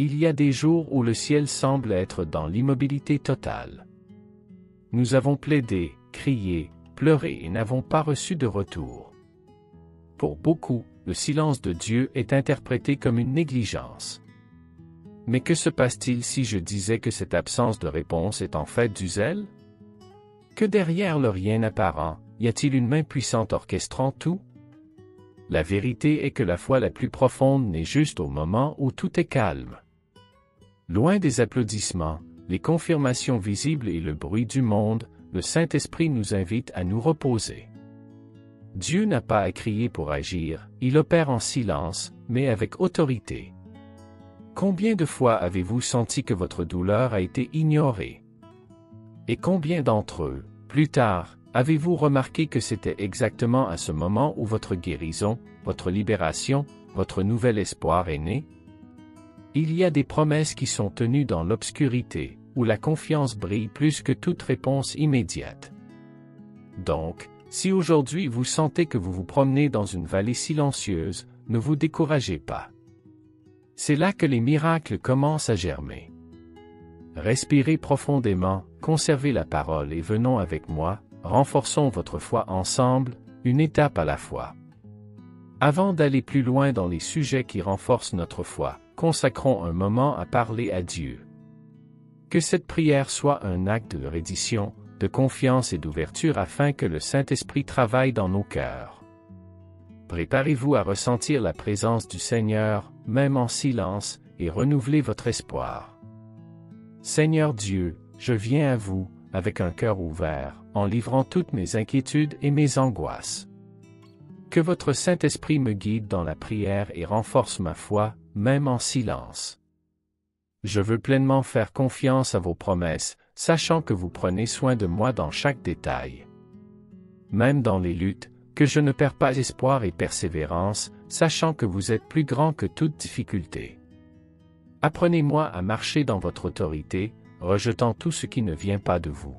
Il y a des jours où le ciel semble être dans l'immobilité totale. Nous avons plaidé, crié, pleuré et n'avons pas reçu de retour. Pour beaucoup, le silence de Dieu est interprété comme une négligence. Mais que se passe-t-il si je disais que cette absence de réponse est en fait du zèle? Que derrière le rien apparent, y a-t-il une main puissante orchestrant tout? La vérité est que la foi la plus profonde naît juste au moment où tout est calme. Loin des applaudissements, les confirmations visibles et le bruit du monde, le Saint-Esprit nous invite à nous reposer. Dieu n'a pas à crier pour agir, il opère en silence, mais avec autorité. Combien de fois avez-vous senti que votre douleur a été ignorée? Et combien d'entre eux, plus tard, avez-vous remarqué que c'était exactement à ce moment où votre guérison, votre libération, votre nouvel espoir est né? Il y a des promesses qui sont tenues dans l'obscurité, où la confiance brille plus que toute réponse immédiate. Donc, si aujourd'hui vous sentez que vous vous promenez dans une vallée silencieuse, ne vous découragez pas. C'est là que les miracles commencent à germer. Respirez profondément, conservez la parole et venons avec moi, renforçons votre foi ensemble, une étape à la fois. Avant d'aller plus loin dans les sujets qui renforcent notre foi, consacrons un moment à parler à Dieu. Que cette prière soit un acte de reddition, de confiance et d'ouverture afin que le Saint-Esprit travaille dans nos cœurs. Préparez-vous à ressentir la présence du Seigneur, même en silence, et renouvelez votre espoir. Seigneur Dieu, je viens à vous, avec un cœur ouvert, en livrant toutes mes inquiétudes et mes angoisses. Que votre Saint-Esprit me guide dans la prière et renforce ma foi, même en silence. Je veux pleinement faire confiance à vos promesses, sachant que vous prenez soin de moi dans chaque détail. Même dans les luttes, que je ne perds pas espoir et persévérance, sachant que vous êtes plus grand que toute difficulté. Apprenez-moi à marcher dans votre autorité, rejetant tout ce qui ne vient pas de vous.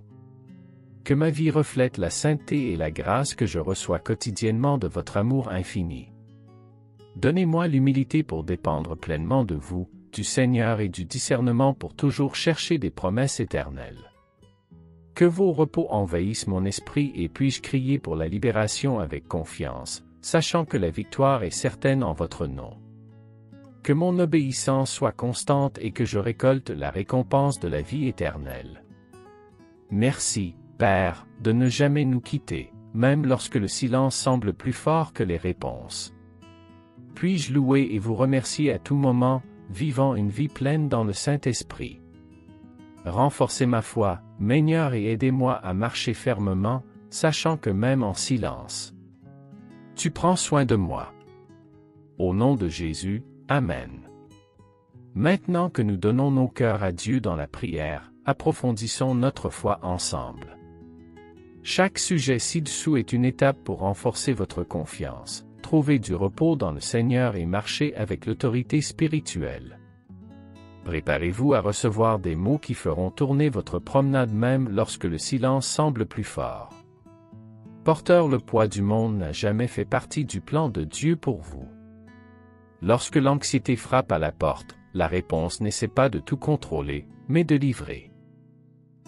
Que ma vie reflète la sainteté et la grâce que je reçois quotidiennement de votre amour infini. Donnez-moi l'humilité pour dépendre pleinement de vous, du Seigneur et du discernement pour toujours chercher des promesses éternelles. Que vos repos envahissent mon esprit et puis-je crier pour la libération avec confiance, sachant que la victoire est certaine en votre nom. Que mon obéissance soit constante et que je récolte la récompense de la vie éternelle. Merci, Père, de ne jamais nous quitter, même lorsque le silence semble plus fort que les réponses. Puis-je louer et vous remercier à tout moment, vivant une vie pleine dans le Saint-Esprit. Renforcez ma foi, Seigneur, et aidez-moi à marcher fermement, sachant que même en silence, tu prends soin de moi. Au nom de Jésus, Amen. Maintenant que nous donnons nos cœurs à Dieu dans la prière, approfondissons notre foi ensemble. Chaque sujet ci-dessous est une étape pour renforcer votre confiance. Trouvez du repos dans le Seigneur et marchez avec l'autorité spirituelle. Préparez-vous à recevoir des mots qui feront tourner votre promenade même lorsque le silence semble plus fort. Porteur, le poids du monde n'a jamais fait partie du plan de Dieu pour vous. Lorsque l'anxiété frappe à la porte, la réponse n'essaie pas de tout contrôler, mais de livrer.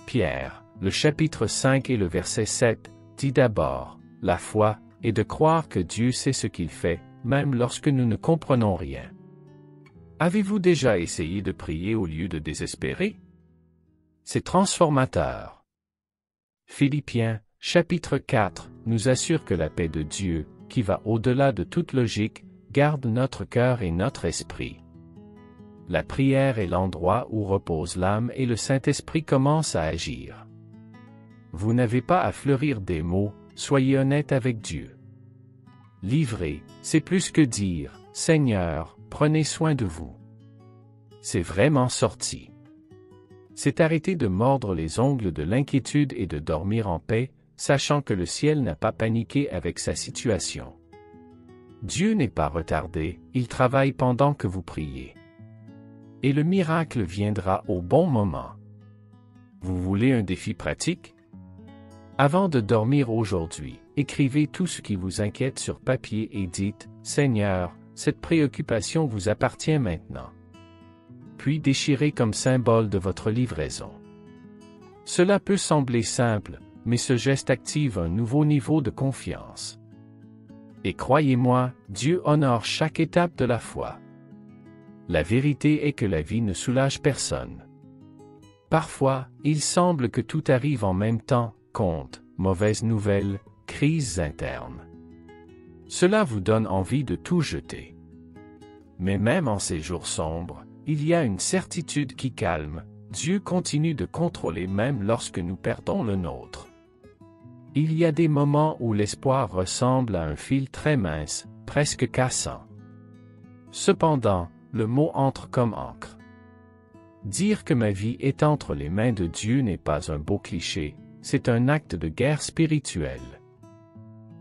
Pierre, le chapitre 5 et le verset 7, dit d'abord, la foi, et de croire que Dieu sait ce qu'il fait, même lorsque nous ne comprenons rien. Avez-vous déjà essayé de prier au lieu de désespérer? C'est transformateur. Philippiens, chapitre 4, nous assure que la paix de Dieu, qui va au-delà de toute logique, garde notre cœur et notre esprit. La prière est l'endroit où repose l'âme et le Saint-Esprit commence à agir. Vous n'avez pas à fleurir des mots, soyez honnête avec Dieu. Livrer, c'est plus que dire, Seigneur, prenez soin de vous. C'est vraiment sorti. C'est arrêter de mordre les ongles de l'inquiétude et de dormir en paix, sachant que le ciel n'a pas paniqué avec sa situation. Dieu n'est pas retardé, il travaille pendant que vous priez. Et le miracle viendra au bon moment. Vous voulez un défi pratique? Avant de dormir aujourd'hui, écrivez tout ce qui vous inquiète sur papier et dites, Seigneur, cette préoccupation vous appartient maintenant. puis déchirez comme symbole de votre livraison. Cela peut sembler simple, mais ce geste active un nouveau niveau de confiance. Et croyez-moi, Dieu honore chaque étape de la foi. La vérité est que la vie ne soulage personne. Parfois, il semble que tout arrive en même temps, comptes, mauvaises nouvelles, crises internes. Cela vous donne envie de tout jeter. Mais même en ces jours sombres, il y a une certitude qui calme, Dieu continue de contrôler même lorsque nous perdons le nôtre. Il y a des moments où l'espoir ressemble à un fil très mince, presque cassant. Cependant, le mot entre comme encre. Dire que ma vie est entre les mains de Dieu n'est pas un beau cliché, c'est un acte de guerre spirituelle.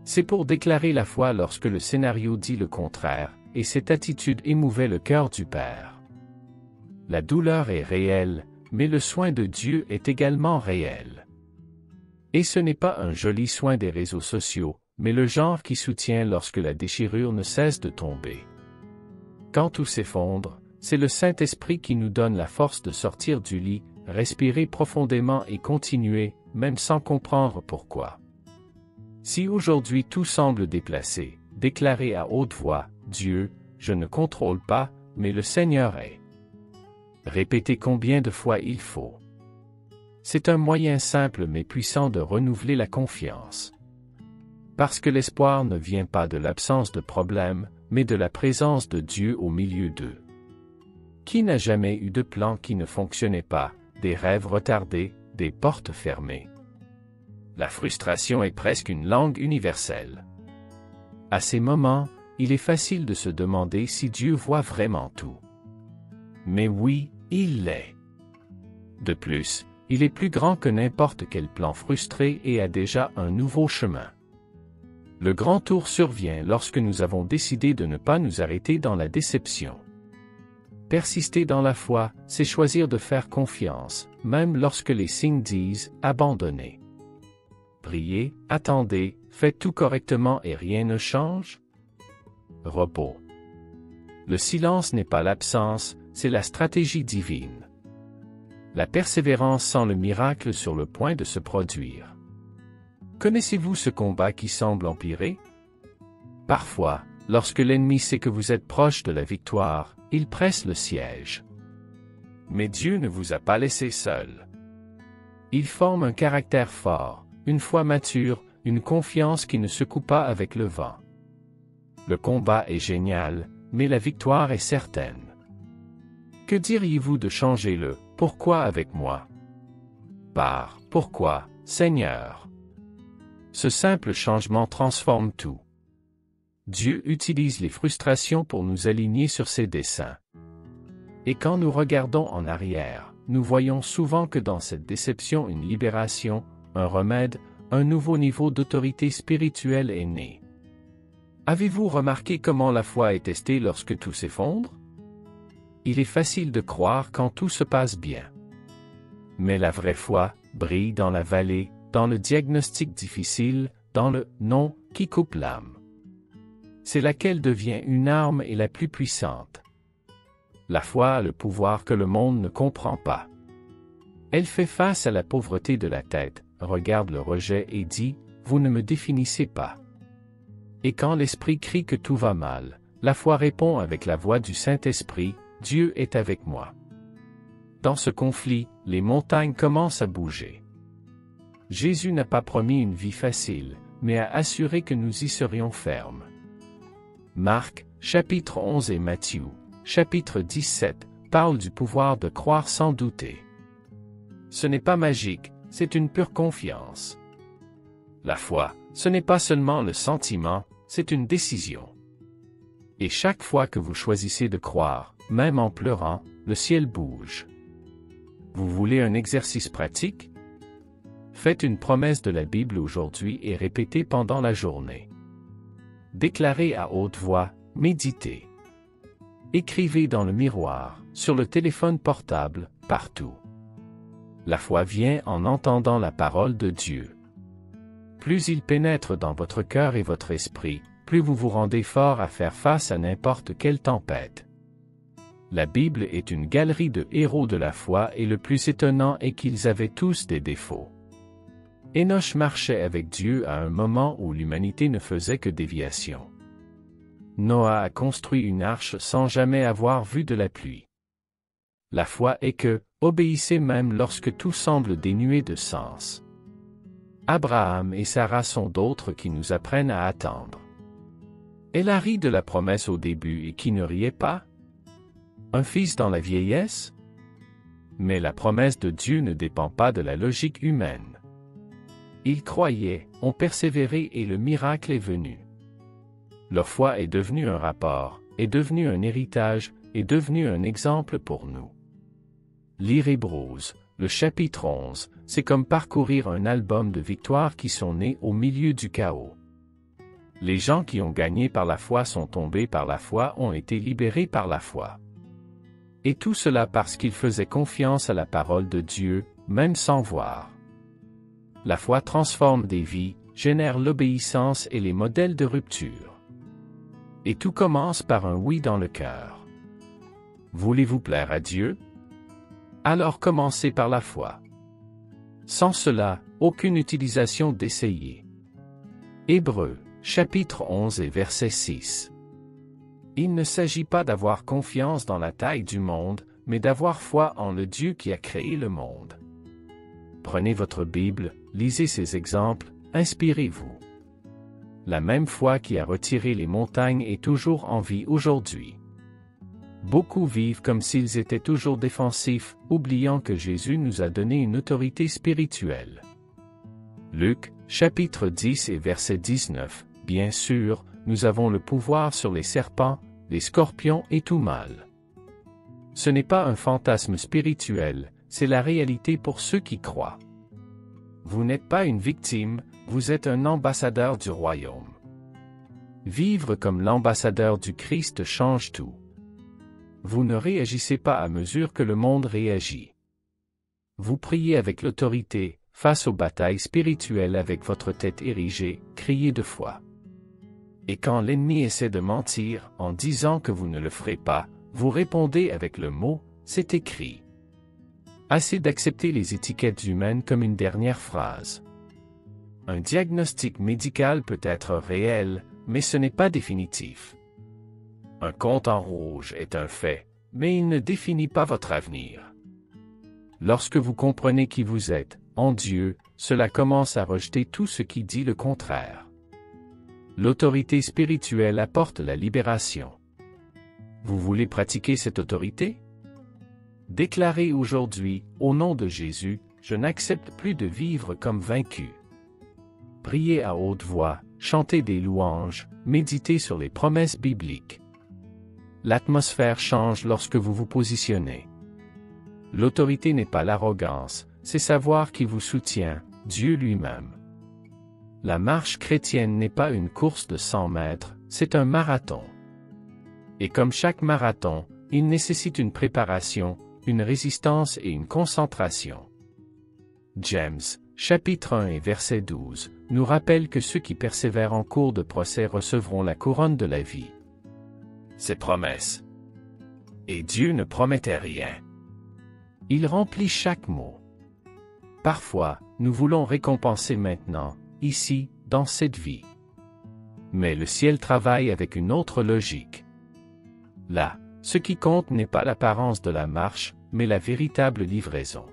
C'est pour déclarer la foi lorsque le scénario dit le contraire, et cette attitude émouvait le cœur du Père. La douleur est réelle, mais le soin de Dieu est également réel. Et ce n'est pas un joli soin des réseaux sociaux, mais le genre qui soutient lorsque la déchirure ne cesse de tomber. Quand tout s'effondre, c'est le Saint-Esprit qui nous donne la force de sortir du lit, respirer profondément et continuer, même sans comprendre pourquoi. Si aujourd'hui tout semble déplacé, déclarez à haute voix, « Dieu, je ne contrôle pas, mais le Seigneur est. » Répétez combien de fois il faut. C'est un moyen simple mais puissant de renouveler la confiance. Parce que l'espoir ne vient pas de l'absence de problème, mais de la présence de Dieu au milieu d'eux. Qui n'a jamais eu de plan qui ne fonctionnait pas, des rêves retardés, des portes fermées? La frustration est presque une langue universelle. À ces moments, il est facile de se demander si Dieu voit vraiment tout. Mais oui, il l'est. De plus, il est plus grand que n'importe quel plan frustré et a déjà un nouveau chemin. Le grand tour survient lorsque nous avons décidé de ne pas nous arrêter dans la déception. Persister dans la foi, c'est choisir de faire confiance, même lorsque les signes disent « abandonner ». Priez, attendez, faites tout correctement et rien ne change? Repos. Le silence n'est pas l'absence, c'est la stratégie divine. La persévérance sent le miracle sur le point de se produire. Connaissez-vous ce combat qui semble empirer? Parfois, lorsque l'ennemi sait que vous êtes proche de la victoire, il presse le siège. Mais Dieu ne vous a pas laissé seul. Il forme un caractère fort, une foi mature, une confiance qui ne secoue pas avec le vent. Le combat est génial, mais la victoire est certaine. Que diriez-vous de changer le « pourquoi avec moi » par « pourquoi, Seigneur ». Ce simple changement transforme tout. Dieu utilise les frustrations pour nous aligner sur ses desseins. Et quand nous regardons en arrière, nous voyons souvent que dans cette déception une libération, un remède, un nouveau niveau d'autorité spirituelle est né. Avez-vous remarqué comment la foi est testée lorsque tout s'effondre? Il est facile de croire quand tout se passe bien. Mais la vraie foi brille dans la vallée, dans le diagnostic difficile, dans le « non » qui coupe l'âme. C'est laquelle devient une arme et la plus puissante. La foi a le pouvoir que le monde ne comprend pas. Elle fait face à la pauvreté de la tête, regarde le rejet et dit « Vous ne me définissez pas ». Et quand l'esprit crie que tout va mal, la foi répond avec la voix du Saint-Esprit « Dieu est avec moi ». Dans ce conflit, les montagnes commencent à bouger. Jésus n'a pas promis une vie facile, mais a assuré que nous y serions fermes. Marc, chapitre 11 et Matthieu, chapitre 17, parlent du pouvoir de croire sans douter. Ce n'est pas magique, c'est une pure confiance. La foi, ce n'est pas seulement le sentiment, c'est une décision. Et chaque fois que vous choisissez de croire, même en pleurant, le ciel bouge. Vous voulez un exercice pratique? Faites une promesse de la Bible aujourd'hui et répétez pendant la journée. Déclarez à haute voix, méditez. Écrivez dans le miroir, sur le téléphone portable, partout. La foi vient en entendant la parole de Dieu. Plus il pénètre dans votre cœur et votre esprit, plus vous vous rendez fort à faire face à n'importe quelle tempête. La Bible est une galerie de héros de la foi et le plus étonnant est qu'ils avaient tous des défauts. Enoch marchait avec Dieu à un moment où l'humanité ne faisait que déviation. Noah a construit une arche sans jamais avoir vu de la pluie. La foi est que, obéissez même lorsque tout semble dénué de sens. Abraham et Sarah sont d'autres qui nous apprennent à attendre. Elle a ri de la promesse au début et qui ne riait pas? Un fils dans la vieillesse? Mais la promesse de Dieu ne dépend pas de la logique humaine. Ils croyaient, ont persévéré et le miracle est venu. Leur foi est devenue un rapport, est devenue un héritage, est devenue un exemple pour nous. Lire Hébreux, le chapitre 11, c'est comme parcourir un album de victoires qui sont nées au milieu du chaos. Les gens qui ont gagné par la foi sont tombés par la foi, ont été libérés par la foi. Et tout cela parce qu'ils faisaient confiance à la parole de Dieu, même sans voir. La foi transforme des vies, génère l'obéissance et les modèles de rupture. Et tout commence par un oui dans le cœur. Voulez-vous plaire à Dieu? Alors commencez par la foi. Sans cela, aucune utilisation d'essayer. Hébreux, chapitre 11 et verset 6. Il ne s'agit pas d'avoir confiance dans la taille du monde, mais d'avoir foi en le Dieu qui a créé le monde. Prenez votre Bible, lisez ces exemples, inspirez-vous. La même foi qui a retiré les montagnes est toujours en vie aujourd'hui. Beaucoup vivent comme s'ils étaient toujours défensifs, oubliant que Jésus nous a donné une autorité spirituelle. Luc, chapitre 10 et verset 19, bien sûr, nous avons le pouvoir sur les serpents, les scorpions et tout mal. Ce n'est pas un fantasme spirituel, c'est la réalité pour ceux qui croient. Vous n'êtes pas une victime, vous êtes un ambassadeur du royaume. Vivre comme l'ambassadeur du Christ change tout. Vous ne réagissez pas à mesure que le monde réagit. Vous priez avec l'autorité, face aux batailles spirituelles avec votre tête érigée, criez de foi. Et quand l'ennemi essaie de mentir, en disant que vous ne le ferez pas, vous répondez avec le mot « c'est écrit ». Assez d'accepter les étiquettes humaines comme une dernière phrase. Un diagnostic médical peut être réel, mais ce n'est pas définitif. Un compte en rouge est un fait, mais il ne définit pas votre avenir. Lorsque vous comprenez qui vous êtes, en Dieu, cela commence à rejeter tout ce qui dit le contraire. L'autorité spirituelle apporte la libération. Vous voulez pratiquer cette autorité? Déclarez aujourd'hui, au nom de Jésus, je n'accepte plus de vivre comme vaincu. Priez à haute voix, chantez des louanges, méditez sur les promesses bibliques. L'atmosphère change lorsque vous vous positionnez. L'autorité n'est pas l'arrogance, c'est savoir qui vous soutient, Dieu lui-même. La marche chrétienne n'est pas une course de 100 mètres, c'est un marathon. Et comme chaque marathon, il nécessite une préparation, une résistance et une concentration. James, chapitre 1 et verset 12, nous rappelle que ceux qui persévèrent en cours de procès recevront la couronne de la vie. Ces promesses. Et Dieu ne promettait rien. Il remplit chaque mot. Parfois, nous voulons récompenser maintenant, ici, dans cette vie. Mais le ciel travaille avec une autre logique. Là, ce qui compte n'est pas l'apparence de la marche, mais la véritable livraison.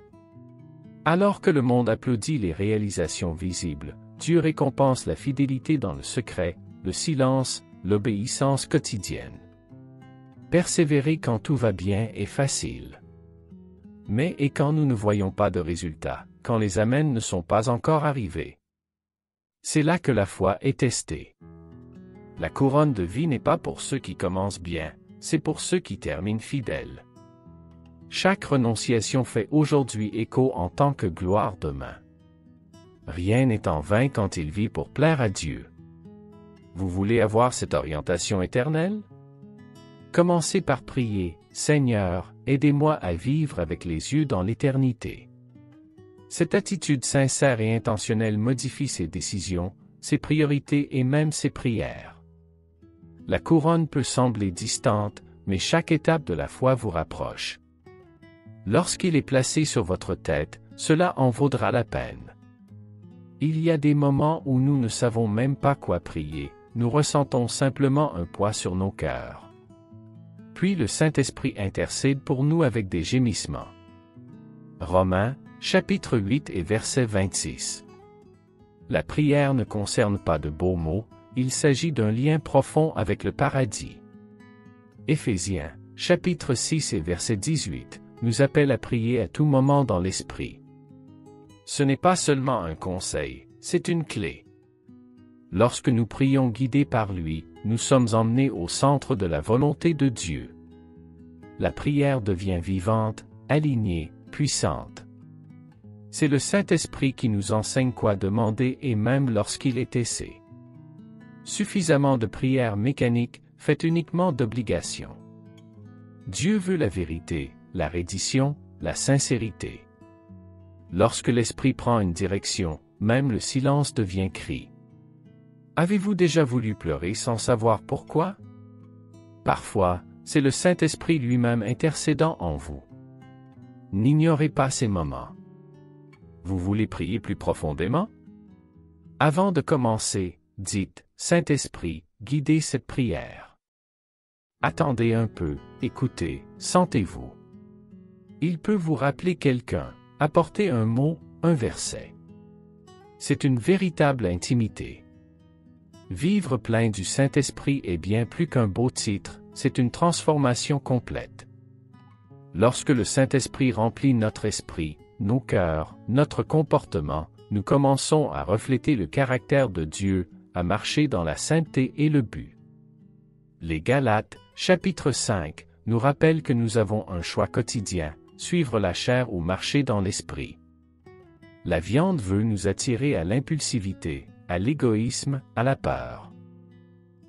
Alors que le monde applaudit les réalisations visibles, Dieu récompense la fidélité dans le secret, le silence, l'obéissance quotidienne. Persévérer quand tout va bien est facile. Mais et quand nous ne voyons pas de résultats, quand les amens ne sont pas encore arrivés? C'est là que la foi est testée. La couronne de vie n'est pas pour ceux qui commencent bien, c'est pour ceux qui terminent fidèles. Chaque renonciation fait aujourd'hui écho en tant que gloire demain. Rien n'est en vain quand il vit pour plaire à Dieu. Vous voulez avoir cette orientation éternelle? Commencez par prier, Seigneur, aidez-moi à vivre avec les yeux dans l'éternité. Cette attitude sincère et intentionnelle modifie ses décisions, ses priorités et même ses prières. La couronne peut sembler distante, mais chaque étape de la foi vous rapproche. Lorsqu'il est placé sur votre tête, cela en vaudra la peine. Il y a des moments où nous ne savons même pas quoi prier, nous ressentons simplement un poids sur nos cœurs. Puis le Saint-Esprit intercède pour nous avec des gémissements. Romains, chapitre 8 et verset 26. La prière ne concerne pas de beaux mots, il s'agit d'un lien profond avec le paradis. Éphésiens, chapitre 6 et verset 18, nous appelle à prier à tout moment dans l'Esprit. Ce n'est pas seulement un conseil, c'est une clé. Lorsque nous prions guidés par lui, nous sommes emmenés au centre de la volonté de Dieu. La prière devient vivante, alignée, puissante. C'est le Saint-Esprit qui nous enseigne quoi demander et même lorsqu'il est aisé. Suffisamment de prières mécaniques, faites uniquement d'obligations. Dieu veut la vérité, la reddition, la sincérité. Lorsque l'Esprit prend une direction, même le silence devient cri. Avez-vous déjà voulu pleurer sans savoir pourquoi? Parfois, c'est le Saint-Esprit lui-même intercédant en vous. N'ignorez pas ces moments. Vous voulez prier plus profondément? Avant de commencer, dites, Saint-Esprit, guidez cette prière. Attendez un peu, écoutez, sentez-vous. Il peut vous rappeler quelqu'un, apporter un mot, un verset. C'est une véritable intimité. Vivre plein du Saint-Esprit est bien plus qu'un beau titre, c'est une transformation complète. Lorsque le Saint-Esprit remplit notre esprit, nos cœurs, notre comportement, nous commençons à refléter le caractère de Dieu, à marcher dans la sainteté et le but. Les Galates, chapitre 5, nous rappellent que nous avons un choix quotidien, suivre la chair ou marcher dans l'esprit. La viande veut nous attirer à l'impulsivité, à l'égoïsme, à la peur.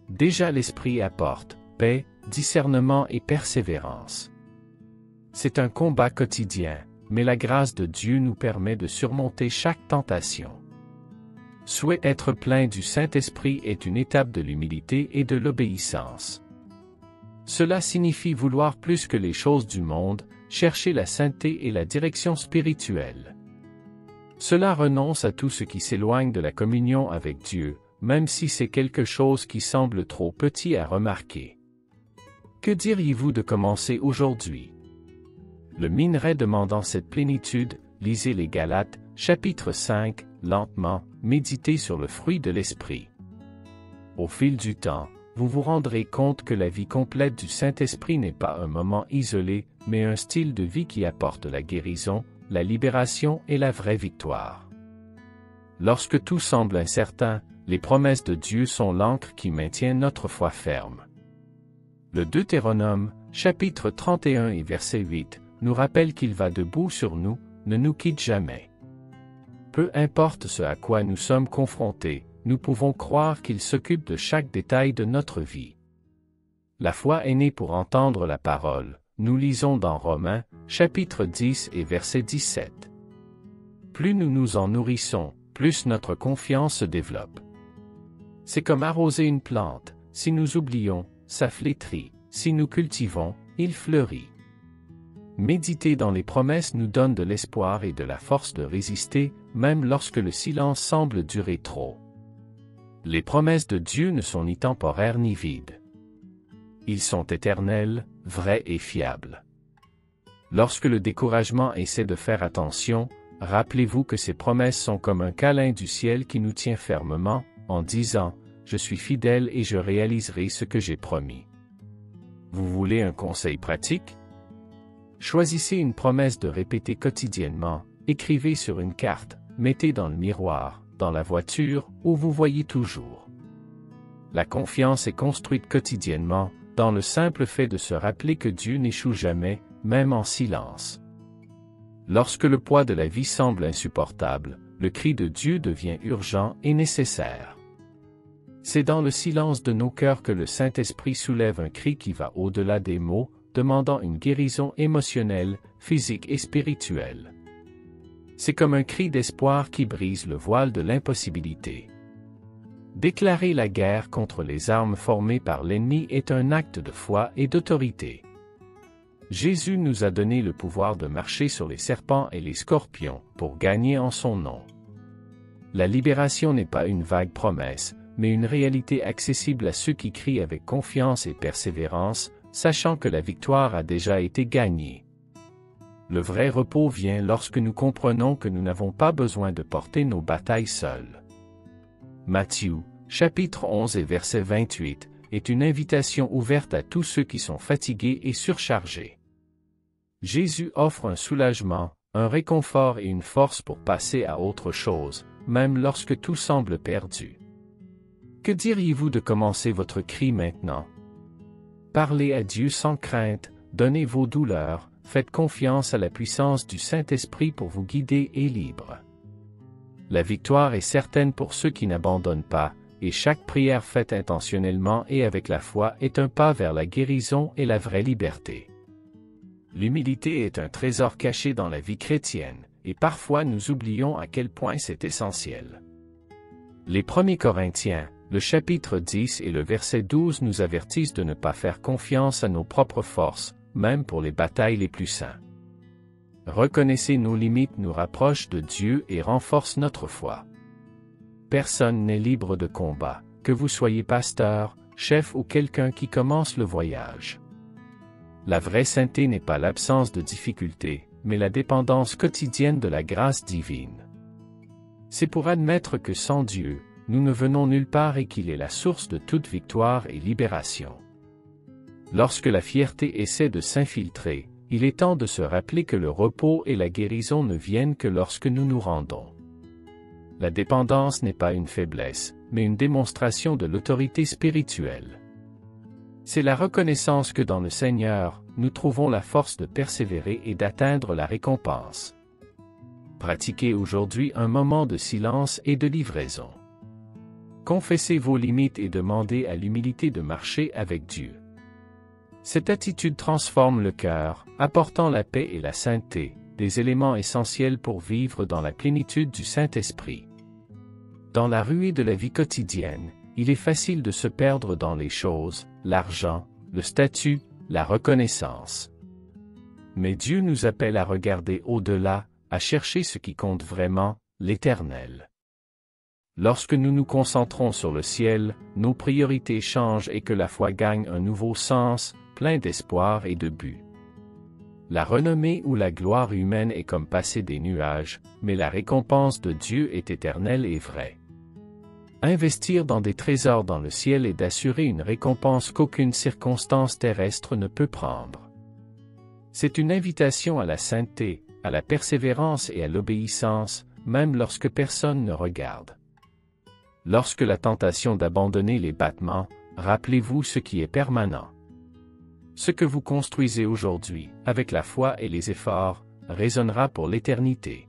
Déjà l'esprit apporte paix, discernement et persévérance. C'est un combat quotidien, mais la grâce de Dieu nous permet de surmonter chaque tentation. Souhaiter être plein du Saint-Esprit est une étape de l'humilité et de l'obéissance. Cela signifie vouloir plus que les choses du monde, chercher la sainteté et la direction spirituelle. Cela renonce à tout ce qui s'éloigne de la communion avec Dieu, même si c'est quelque chose qui semble trop petit à remarquer. Que diriez-vous de commencer aujourd'hui? Le minerai demandant cette plénitude, lisez les Galates, chapitre 5, lentement, méditez sur le fruit de l'esprit. Au fil du temps, vous vous rendrez compte que la vie complète du Saint-Esprit n'est pas un moment isolé, mais un style de vie qui apporte la guérison, la libération et la vraie victoire. Lorsque tout semble incertain, les promesses de Dieu sont l'ancre qui maintient notre foi ferme. Le Deutéronome, chapitre 31 et verset 8, nous rappelle qu'il va debout sur nous, ne nous quitte jamais. Peu importe ce à quoi nous sommes confrontés, nous pouvons croire qu'il s'occupe de chaque détail de notre vie. La foi est née pour entendre la parole, nous lisons dans Romains, chapitre 10 et verset 17. Plus nous nous en nourrissons, plus notre confiance se développe. C'est comme arroser une plante, si nous oublions, ça flétrit, si nous cultivons, il fleurit. Méditer dans les promesses nous donne de l'espoir et de la force de résister, même lorsque le silence semble durer trop. Les promesses de Dieu ne sont ni temporaires ni vides. Ils sont éternels, vrais et fiables. Lorsque le découragement essaie de faire attention, rappelez-vous que ces promesses sont comme un câlin du ciel qui nous tient fermement, en disant « Je suis fidèle et je réaliserai ce que j'ai promis ». Vous voulez un conseil pratique? Choisissez une promesse de répéter quotidiennement, écrivez sur une carte, mettez dans le miroir, dans la voiture, où vous voyez toujours. La confiance est construite quotidiennement, dans le simple fait de se rappeler que Dieu n'échoue jamais, même en silence. Lorsque le poids de la vie semble insupportable, le cri de Dieu devient urgent et nécessaire. C'est dans le silence de nos cœurs que le Saint-Esprit soulève un cri qui va au-delà des mots, demandant une guérison émotionnelle, physique et spirituelle. C'est comme un cri d'espoir qui brise le voile de l'impossibilité. Déclarer la guerre contre les armes formées par l'ennemi est un acte de foi et d'autorité. Jésus nous a donné le pouvoir de marcher sur les serpents et les scorpions, pour gagner en son nom. La libération n'est pas une vague promesse, mais une réalité accessible à ceux qui crient avec confiance et persévérance, sachant que la victoire a déjà été gagnée. Le vrai repos vient lorsque nous comprenons que nous n'avons pas besoin de porter nos batailles seuls. Matthieu, chapitre 11 et verset 28, est une invitation ouverte à tous ceux qui sont fatigués et surchargés. Jésus offre un soulagement, un réconfort et une force pour passer à autre chose, même lorsque tout semble perdu. Que diriez-vous de commencer votre cri maintenant? Parlez à Dieu sans crainte, donnez vos douleurs, faites confiance à la puissance du Saint-Esprit pour vous guider et libre. La victoire est certaine pour ceux qui n'abandonnent pas, et chaque prière faite intentionnellement et avec la foi est un pas vers la guérison et la vraie liberté. L'humilité est un trésor caché dans la vie chrétienne, et parfois nous oublions à quel point c'est essentiel. Les 1 Corinthiens, le chapitre 10 et le verset 12 nous avertissent de ne pas faire confiance à nos propres forces, même pour les batailles les plus saintes. Reconnaître nos limites nous rapproche de Dieu et renforce notre foi. Personne n'est libre de combat, que vous soyez pasteur, chef ou quelqu'un qui commence le voyage. La vraie sainteté n'est pas l'absence de difficultés, mais la dépendance quotidienne de la grâce divine. C'est pour admettre que sans Dieu, nous ne venons nulle part et qu'il est la source de toute victoire et libération. Lorsque la fierté essaie de s'infiltrer, il est temps de se rappeler que le repos et la guérison ne viennent que lorsque nous nous rendons. La dépendance n'est pas une faiblesse, mais une démonstration de l'autorité spirituelle. C'est la reconnaissance que dans le Seigneur, nous trouvons la force de persévérer et d'atteindre la récompense. Pratiquez aujourd'hui un moment de silence et de livraison. Confessez vos limites et demandez à l'humilité de marcher avec Dieu. Cette attitude transforme le cœur, apportant la paix et la sainteté, des éléments essentiels pour vivre dans la plénitude du Saint-Esprit. Dans la ruée de la vie quotidienne, il est facile de se perdre dans les choses, l'argent, le statut, la reconnaissance. Mais Dieu nous appelle à regarder au-delà, à chercher ce qui compte vraiment, l'Éternel. Lorsque nous nous concentrons sur le ciel, nos priorités changent et que la foi gagne un nouveau sens, plein d'espoir et de but. La renommée ou la gloire humaine est comme passer des nuages, mais la récompense de Dieu est éternelle et vraie. Investir dans des trésors dans le ciel est d'assurer une récompense qu'aucune circonstance terrestre ne peut prendre. C'est une invitation à la sainteté, à la persévérance et à l'obéissance, même lorsque personne ne regarde. Lorsque la tentation d'abandonner les battements, rappelez-vous ce qui est permanent. Ce que vous construisez aujourd'hui, avec la foi et les efforts, résonnera pour l'éternité.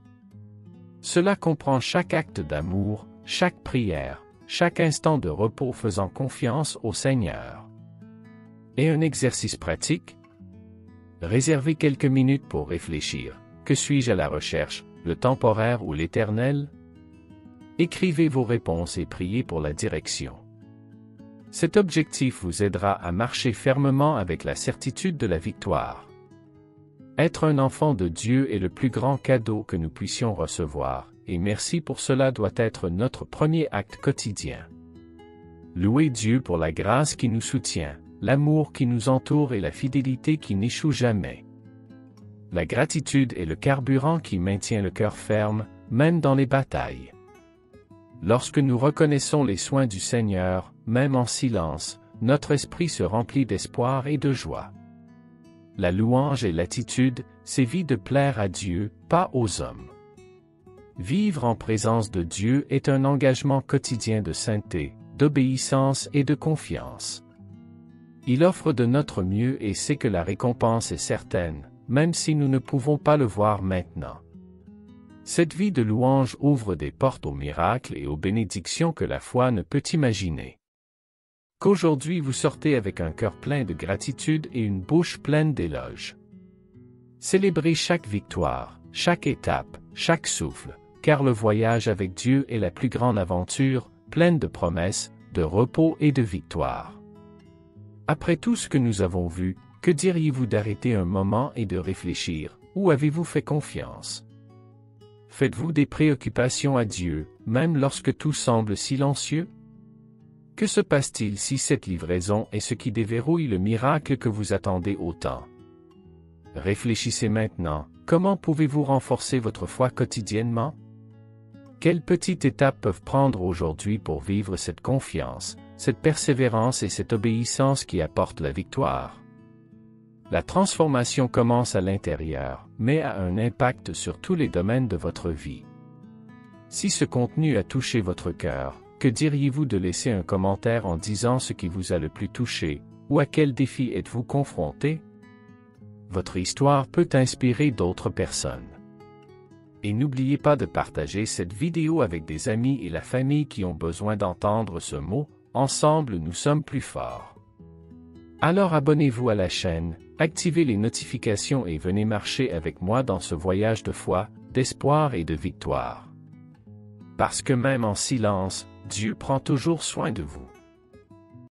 Cela comprend chaque acte d'amour, chaque prière, chaque instant de repos faisant confiance au Seigneur. Et un exercice pratique? Réservez quelques minutes pour réfléchir. Que suis-je à la recherche, le temporaire ou l'éternel? Écrivez vos réponses et priez pour la direction. Cet objectif vous aidera à marcher fermement avec la certitude de la victoire. Être un enfant de Dieu est le plus grand cadeau que nous puissions recevoir, et merci pour cela doit être notre premier acte quotidien. Louez Dieu pour la grâce qui nous soutient, l'amour qui nous entoure et la fidélité qui n'échoue jamais. La gratitude est le carburant qui maintient le cœur ferme, même dans les batailles. Lorsque nous reconnaissons les soins du Seigneur, même en silence, notre esprit se remplit d'espoir et de joie. La louange et l'attitude, c'est vie de plaire à Dieu, pas aux hommes. Vivre en présence de Dieu est un engagement quotidien de sainteté, d'obéissance et de confiance. Il offre de notre mieux et sait que la récompense est certaine, même si nous ne pouvons pas le voir maintenant. Cette vie de louange ouvre des portes aux miracles et aux bénédictions que la foi ne peut imaginer. Qu'aujourd'hui vous sortez avec un cœur plein de gratitude et une bouche pleine d'éloges. Célébrez chaque victoire, chaque étape, chaque souffle, car le voyage avec Dieu est la plus grande aventure, pleine de promesses, de repos et de victoire. Après tout ce que nous avons vu, que diriez-vous d'arrêter un moment et de réfléchir, où avez-vous fait confiance? Faites-vous des préoccupations à Dieu, même lorsque tout semble silencieux? Que se passe-t-il si cette livraison est ce qui déverrouille le miracle que vous attendez autant? Réfléchissez maintenant, comment pouvez-vous renforcer votre foi quotidiennement? Quelles petites étapes peuvent prendre aujourd'hui pour vivre cette confiance, cette persévérance et cette obéissance qui apportent la victoire? La transformation commence à l'intérieur, mais a un impact sur tous les domaines de votre vie. Si ce contenu a touché votre cœur, que diriez-vous de laisser un commentaire en disant ce qui vous a le plus touché, ou à quel défi êtes-vous confronté? Votre histoire peut inspirer d'autres personnes. Et n'oubliez pas de partager cette vidéo avec des amis et la famille qui ont besoin d'entendre ce mot, ensemble nous sommes plus forts. Alors abonnez-vous à la chaîne, activez les notifications et venez marcher avec moi dans ce voyage de foi, d'espoir et de victoire. Parce que même en silence, Dieu prend toujours soin de vous.